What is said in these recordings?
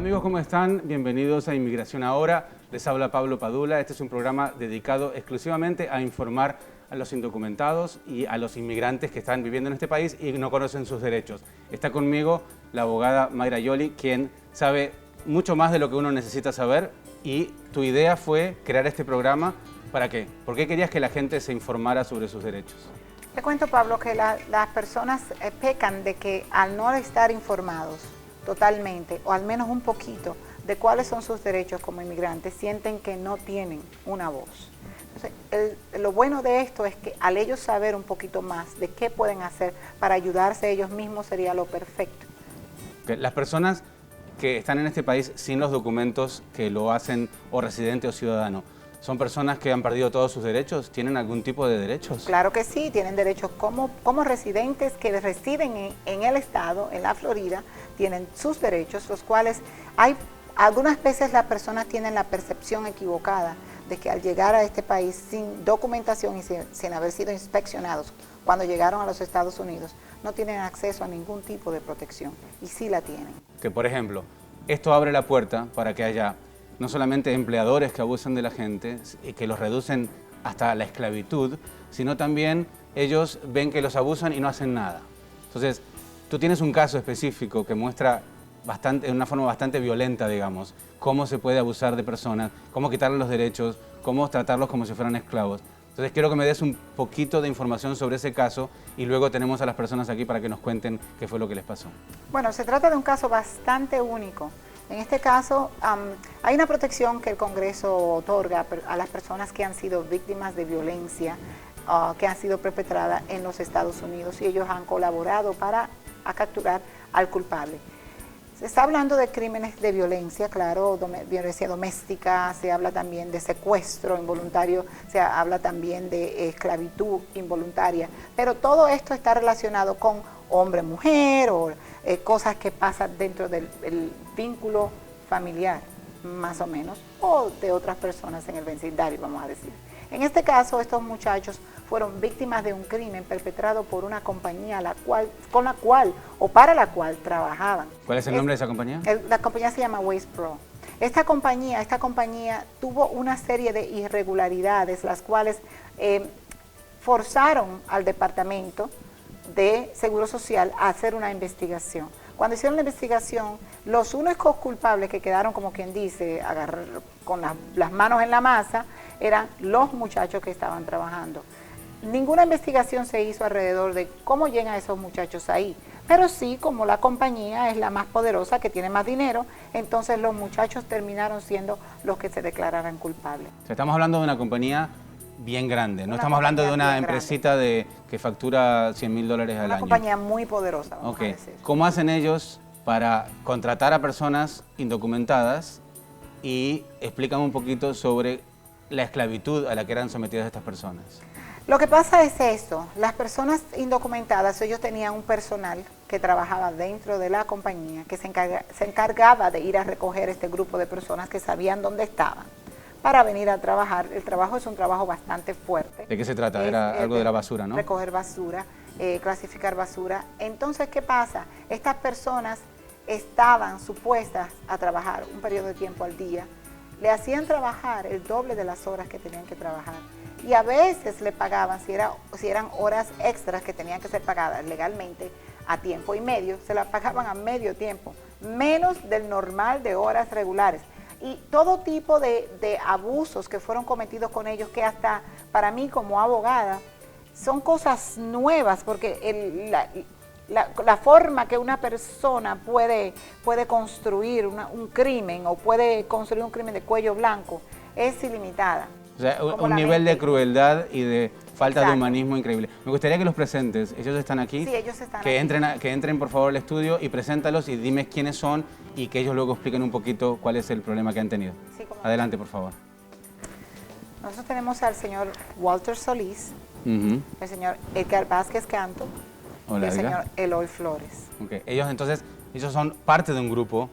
Amigos, ¿cómo están? Bienvenidos a Inmigración Ahora. Les habla Pablo Padula. Este es un programa dedicado exclusivamente a informar a los indocumentados y a los inmigrantes que están viviendo en este país y no conocen sus derechos. Está conmigo la abogada Mayra Yoli, quien sabe mucho más de lo que uno necesita saber, y tu idea fue crear este programa. ¿Para qué? ¿Por qué querías que la gente se informara sobre sus derechos? Te cuento, Pablo, que las personas pecan de que al no estar informados totalmente, o al menos un poquito, de cuáles son sus derechos como inmigrantes, sienten que no tienen una voz. Entonces, lo bueno de esto es que al ellos saber un poquito más de qué pueden hacer para ayudarse ellos mismos sería lo perfecto. Las personas que están en este país sin los documentos que lo hacen o residente o ciudadano, ¿son personas que han perdido todos sus derechos? ¿Tienen algún tipo de derechos? Claro que sí, tienen derechos como residentes que residen en el estado, en la Florida, tienen sus derechos, los cuales algunas veces las personas tienen la percepción equivocada de que al llegar a este país sin documentación y sin haber sido inspeccionados cuando llegaron a los Estados Unidos, no tienen acceso a ningún tipo de protección, y sí la tienen. Que, por ejemplo, esto abre la puerta para que haya no solamente empleadores que abusan de la gente y que los reducen hasta la esclavitud, sino también ellos ven que los abusan y no hacen nada. Entonces, tú tienes un caso específico que muestra de una forma bastante violenta, digamos, cómo se puede abusar de personas, cómo quitarles los derechos, cómo tratarlos como si fueran esclavos. Entonces, quiero que me des un poquito de información sobre ese caso y luego tenemos a las personas aquí para que nos cuenten qué fue lo que les pasó. Bueno, se trata de un caso bastante único. En este caso, hay una protección que el Congreso otorga a las personas que han sido víctimas de violencia, que han sido perpetradas en los Estados Unidos, y ellos han colaborado para capturar al culpable. Se está hablando de crímenes de violencia, claro, violencia doméstica, se habla también de secuestro involuntario, se habla también de esclavitud involuntaria, pero todo esto está relacionado con hombre-mujer o cosas que pasan dentro del vínculo familiar, más o menos, o de otras personas en el vecindario, vamos a decir. En este caso, estos muchachos fueron víctimas de un crimen perpetrado por una compañía con la cual o para la cual trabajaban. ¿Cuál es el nombre de esa compañía? La compañía se llama Waste Pro. Esta compañía tuvo una serie de irregularidades, las cuales forzaron al Departamento de Seguro Social a hacer una investigación. Cuando hicieron la investigación, los únicos culpables que quedaron, como quien dice, con las manos en la masa, eran los muchachos que estaban trabajando. Ninguna investigación se hizo alrededor de cómo llegan esos muchachos ahí, pero sí, como la compañía es la más poderosa, que tiene más dinero, entonces los muchachos terminaron siendo los que se declararan culpables. Estamos hablando de una compañía bien grande, no estamos hablando de una empresita que factura $100,000 al año. Una compañía muy poderosa, vamos a decir. ¿Cómo hacen ellos para contratar a personas indocumentadas? Y explícame un poquito sobre la esclavitud a la que eran sometidas estas personas. Lo que pasa es esto: las personas indocumentadas, ellos tenían un personal que trabajaba dentro de la compañía, que se encargaba de ir a recoger este grupo de personas que sabían dónde estaban, para venir a trabajar. El trabajo es un trabajo bastante fuerte. ¿De qué se trata? Era algo de la basura, ¿no? Recoger basura, clasificar basura. Entonces, ¿qué pasa? Estas personas estaban supuestas a trabajar un periodo de tiempo al día, le hacían trabajar el doble de las horas que tenían que trabajar, y a veces le pagaban, si eran horas extras que tenían que ser pagadas legalmente a tiempo y medio, se las pagaban a medio tiempo, menos del normal de horas regulares. Y todo tipo de abusos que fueron cometidos con ellos, que hasta para mí como abogada son cosas nuevas, porque la forma que una persona puede construir un crimen, o puede construir un crimen de cuello blanco, es ilimitada. O sea, un nivel de crueldad y de falta de humanismo increíble. Me gustaría que los presentes. Ellos están aquí. Sí, ellos están aquí. Entren, que entren por favor al estudio y preséntalos y dime quiénes son, y que ellos luego expliquen un poquito cuál es el problema que han tenido. Sí, adelante, por favor. Nosotros tenemos al señor Walter Solís, el señor Edgar Vázquez Canto, y el señor Eloy Flores. Okay. Ellos son parte de un grupo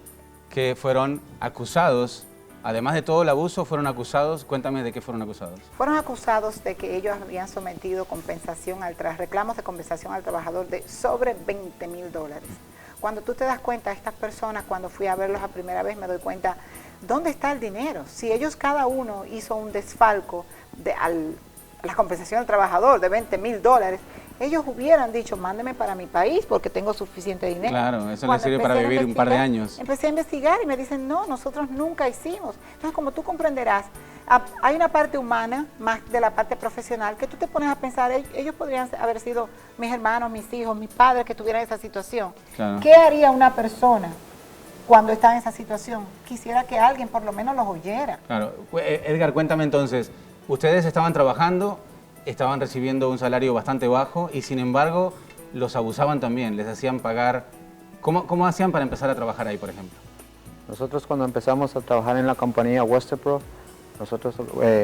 que fueron acusados. Además de todo el abuso, fueron acusados. Cuéntame de qué fueron acusados. Fueron acusados de que ellos habían sometido reclamos de compensación al trabajador de sobre $20,000. cuando tú te das cuenta, estas personas, cuando fui a verlos a primera vez, me doy cuenta, ¿dónde está el dinero? Si ellos cada uno hizo un desfalco a la compensación al trabajador de $20,000, ellos hubieran dicho, mándeme para mi país porque tengo suficiente dinero. Claro, eso Cuando les sirve para vivir un par de años. Empecé a investigar y me dicen, no, nosotros nunca hicimos. Entonces, como tú comprenderás, hay una parte humana más de la parte profesional que tú te pones a pensar, ellos podrían haber sido mis hermanos, mis hijos, mis padres que tuvieran esa situación. Claro. ¿Qué haría una persona cuando está en esa situación? Quisiera que alguien por lo menos los oyera. Claro. Edgar, cuéntame entonces, ustedes estaban trabajando, estaban recibiendo un salario bastante bajo y sin embargo los abusaban también, les hacían pagar. ¿Cómo hacían para empezar a trabajar ahí, por ejemplo? Nosotros cuando empezamos a trabajar en la compañía Westepro, nosotros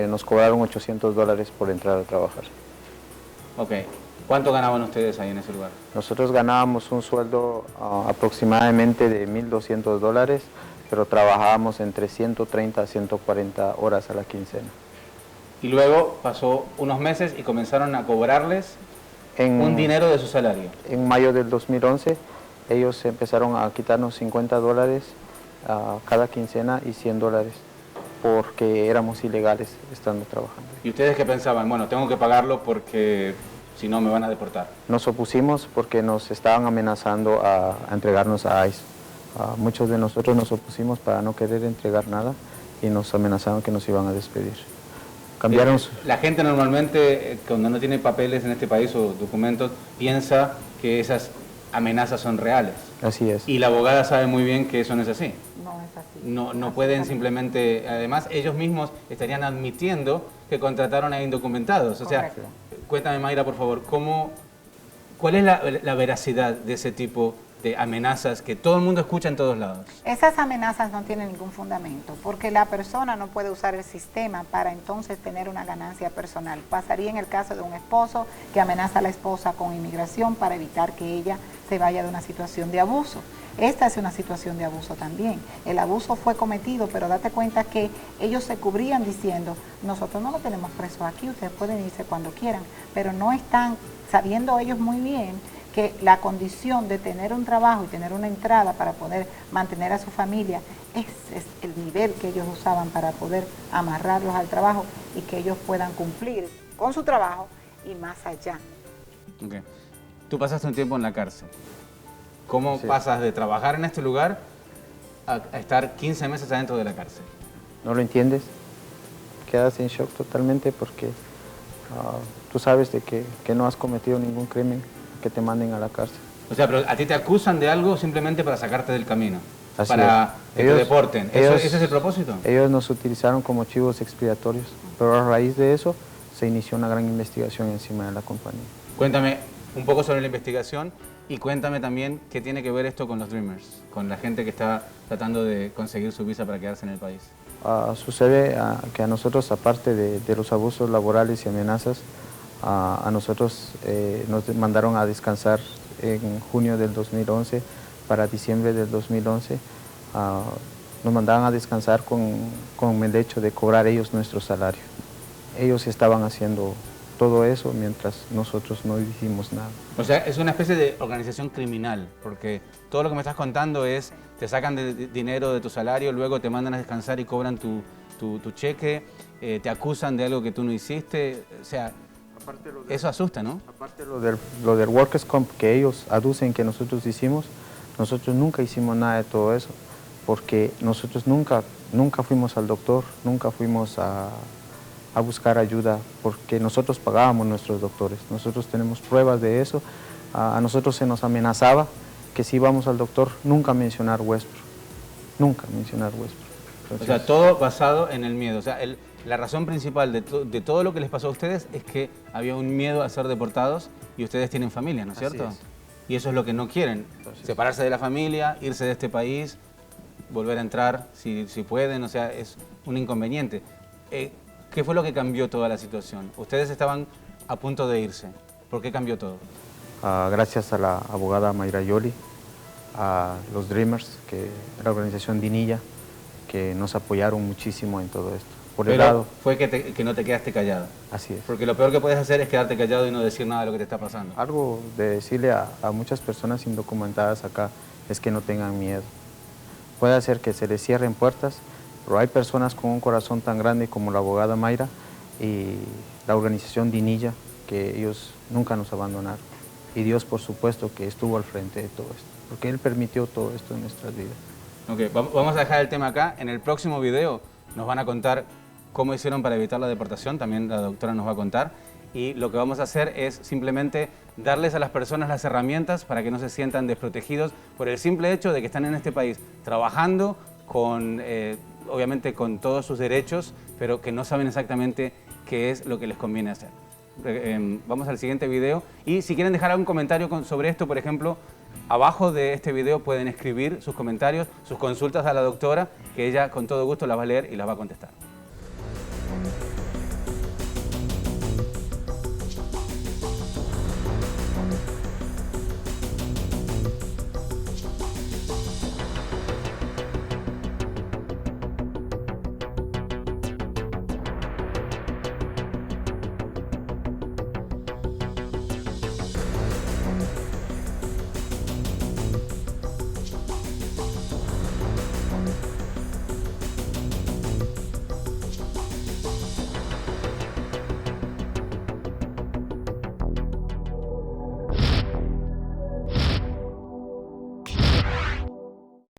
nos cobraron $800 por entrar a trabajar. Ok. ¿Cuánto ganaban ustedes ahí en ese lugar? Nosotros ganábamos un sueldo aproximadamente de $1,200, pero trabajábamos entre 130 a 140 horas a la quincena. Y luego pasó unos meses y comenzaron a cobrarles un dinero de su salario. En mayo del 2011, ellos empezaron a quitarnos $50 cada quincena y $100 porque éramos ilegales estando trabajando. ¿Y ustedes qué pensaban? Bueno, tengo que pagarlo porque si no me van a deportar. Nos opusimos porque nos estaban amenazando a entregarnos a ICE. Muchos de nosotros nos opusimos para no querer entregar nada y nos amenazaron que nos iban a despedir. Cambiaron. La gente normalmente, cuando no tiene papeles en este país o documentos, piensa que esas amenazas son reales. Así es. Y la abogada sabe muy bien que eso no es así. No es así. No pueden simplemente, además ellos mismos estarían admitiendo que contrataron a indocumentados. O sea, Correcto. cuéntame, Mayra, por favor, ¿cuál es la veracidad de ese tipo de amenazas que todo el mundo escucha en todos lados? Esas amenazas no tienen ningún fundamento, porque la persona no puede usar el sistema para entonces tener una ganancia personal. Pasaría en el caso de un esposo que amenaza a la esposa con inmigración para evitar que ella se vaya de una situación de abuso. Esta es una situación de abuso también. El abuso fue cometido, pero date cuenta que ellos se cubrían diciendo, nosotros no lo tenemos preso aquí, ustedes pueden irse cuando quieran, pero no están sabiendo ellos muy bien que la condición de tener un trabajo y tener una entrada para poder mantener a su familia, ese es el nivel que ellos usaban para poder amarrarlos al trabajo y que ellos puedan cumplir con su trabajo y más allá. Okay. Tú pasaste un tiempo en la cárcel. ¿Cómo Sí. pasas de trabajar en este lugar a estar 15 meses adentro de la cárcel? ¿No lo entiendes? Quedas en shock totalmente porque tú sabes de que no has cometido ningún crimen que te manden a la cárcel. O sea, pero a ti te acusan de algo simplemente para sacarte del camino, Así para es. que Ellos- te deporten. ellos- ¿Ese es el propósito? Ellos nos utilizaron como chivos expiatorios, pero a raíz de eso se inició una gran investigación encima de la compañía. Cuéntame un poco sobre la investigación y cuéntame también qué tiene que ver esto con los Dreamers, con la gente que está tratando de conseguir su visa para quedarse en el país. Sucede que a nosotros, aparte de los abusos laborales y amenazas, a nosotros nos mandaron a descansar en junio del 2011 para diciembre del 2011. Nos mandaban a descansar con el hecho de cobrar ellos nuestro salario. Ellos estaban haciendo todo eso mientras nosotros no hicimos nada. O sea, es una especie de organización criminal, porque todo lo que me estás contando es, te sacan dinero de tu salario, luego te mandan a descansar y cobran tu cheque, te acusan de algo que tú no hiciste, o sea, eso asusta, ¿no? Aparte lo del Workers' Comp que ellos aducen que nosotros hicimos, nosotros nunca hicimos nada de todo eso, porque nosotros nunca fuimos al doctor, nunca fuimos a buscar ayuda, porque nosotros pagábamos nuestros doctores, nosotros tenemos pruebas de eso. A nosotros se nos amenazaba que si íbamos al doctor, nunca mencionar Westpro, nunca mencionar Westpro. O sea, todo basado en el miedo. O sea, la razón principal de todo lo que les pasó a ustedes es que había un miedo a ser deportados y ustedes tienen familia, ¿no es Así cierto? es. Y eso es lo que no quieren, Así es. separarse de la familia, irse de este país, volver a entrar si pueden, o sea, es un inconveniente. ¿Qué fue lo que cambió toda la situación? Ustedes estaban a punto de irse. ¿Por qué cambió todo? Gracias a la abogada Mayra Yoli, a los Dreamers, que la organización Dinilla, que nos apoyaron muchísimo en todo esto. Por el Pero lado, fue que no te quedaste callado. así es. Porque lo peor que puedes hacer es quedarte callado y no decir nada de lo que te está pasando. Algo de decirle a muchas personas indocumentadas acá es que no tengan miedo. Puede hacer que se les cierren puertas, pero hay personas con un corazón tan grande como la abogada Mayra y la organización Dinilla, que ellos nunca nos abandonaron. Y Dios, por supuesto, que estuvo al frente de todo esto, porque Él permitió todo esto en nuestras vidas. Ok, vamos a dejar el tema acá. En el próximo video nos van a contar cómo hicieron para evitar la deportación, también la doctora nos va a contar. Y lo que vamos a hacer es simplemente darles a las personas las herramientas para que no se sientan desprotegidos por el simple hecho de que están en este país trabajando con, obviamente con todos sus derechos, pero que no saben exactamente qué es lo que les conviene hacer. Vamos al siguiente video y si quieren dejar algún comentario sobre esto, por ejemplo, abajo de este video pueden escribir sus comentarios, sus consultas a la doctora, que ella con todo gusto las va a leer y las va a contestar.